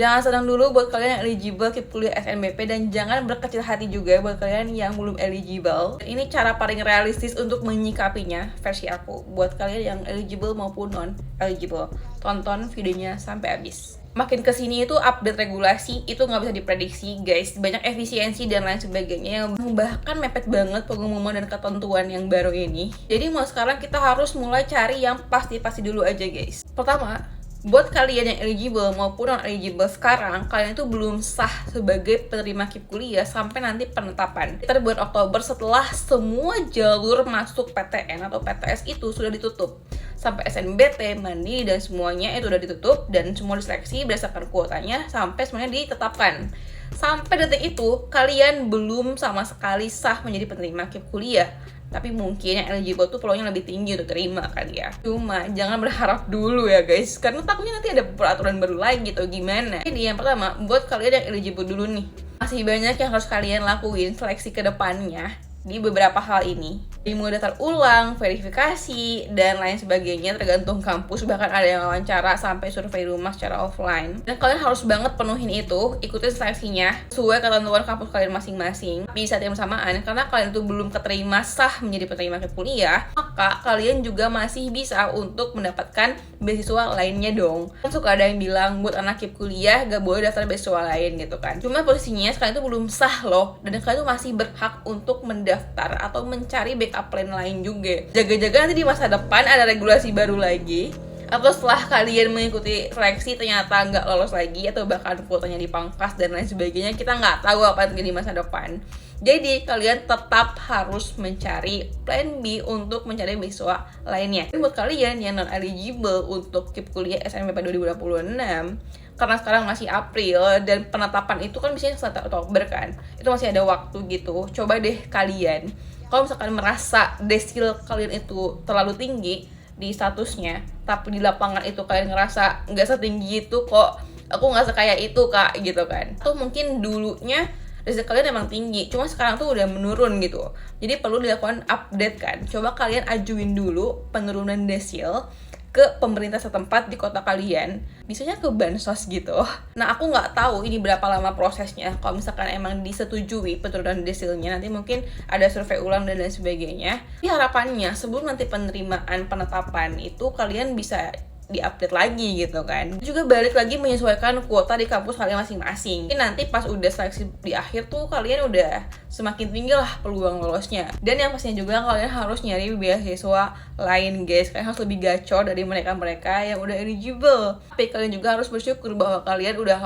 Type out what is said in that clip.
Jangan senang dulu buat kalian yang eligible keep kuliah SNBP, dan jangan berkecil hati juga buat kalian yang belum eligible. Ini cara paling realistis untuk menyikapinya versi aku. Buat kalian yang eligible maupun non eligible, tonton videonya sampai habis. Makin kesini itu update regulasi itu nggak bisa diprediksi guys, banyak efisiensi dan lain sebagainya yang bahkan mepet banget pengumuman dan ketentuan yang baru ini. Jadi mau sekarang kita harus mulai cari yang pasti-pasti dulu aja guys. Pertama, buat kalian yang eligible maupun non eligible sekarang, kalian itu belum sah sebagai penerima KIP kuliah sampai nanti penetapan sekitar bulan Oktober, setelah semua jalur masuk PTN atau PTS itu sudah ditutup. Sampai SNBT, Mandiri, dan semuanya itu udah ditutup dan semua diseleksi berdasarkan kuotanya sampai semuanya ditetapkan. Sampai detik itu kalian belum sama sekali sah menjadi penerima KIP kuliah. Tapi mungkin yang eligible tuh peluangnya lebih tinggi untuk terima kali ya. Cuma jangan berharap dulu ya guys, karena takutnya nanti ada peraturan baru lagi gitu gimana. Jadi yang pertama, buat kalian yang eligible dulu nih, masih banyak yang harus kalian lakuin seleksi ke depannya di beberapa hal ini. Mulai daftar ulang, verifikasi, dan lain sebagainya tergantung kampus. Bahkan ada yang wawancara sampai survei rumah secara offline. Dan kalian harus banget penuhin itu, ikutin seleksinya sesuai ketentuan kampus kalian masing-masing. Tapi saat yang bersamaan, karena kalian itu belum keterima sah menjadi penerima KIP kuliah, maka kalian juga masih bisa untuk mendapatkan beasiswa lainnya dong. Kan suka ada yang bilang buat anak KIP kuliah gak boleh daftar beasiswa lain gitu kan. Cuma posisinya sekarang itu belum sah loh, dan kalian tuh masih berhak untuk mendaftar atau mencari backup plan lain juga. Jaga-jaga nanti di masa depan ada regulasi baru lagi, atau setelah kalian mengikuti seleksi ternyata nggak lolos lagi, atau bahkan kuotanya dipangkas dan lain sebagainya, kita nggak tahu apa yang terjadi di masa depan. Jadi kalian tetap harus mencari plan B untuk mencari beasiswa lainnya. Buat kalian yang non eligible untuk KIP kuliah SNBP 2026, karena sekarang masih April dan penetapan itu kan biasanya 1 Oktober kan, itu masih ada waktu gitu. Coba deh kalian, kalau misalkan merasa desil kalian itu terlalu tinggi di statusnya, tapi di lapangan itu kalian ngerasa nggak setinggi itu kok, aku nggak sekaya itu kak gitu kan. Atau mungkin dulunya desil kalian emang tinggi, cuma sekarang tuh udah menurun gitu. Jadi perlu dilakukan update kan. Coba kalian ajuin dulu penurunan desil ke pemerintah setempat di kota kalian, biasanya ke bansos gitu. Nah aku nggak tahu ini berapa lama prosesnya. Kalau misalkan emang disetujui penurunan desilnya, nanti mungkin ada survei ulang dan lain sebagainya. Tapi harapannya sebelum nanti penerimaan penetapan itu kalian bisa diupdate lagi gitu kan. Juga balik lagi menyesuaikan kuota di kampus kalian masing-masing. Jadi nanti pas udah seleksi di akhir tuh kalian udah semakin tinggi lah peluang lolosnya. Dan yang pastinya juga kalian harus nyari beasiswa lain guys. Kalian harus lebih gacor dari mereka-mereka yang udah eligible. Tapi kalian juga harus bersyukur bahwa kalian udah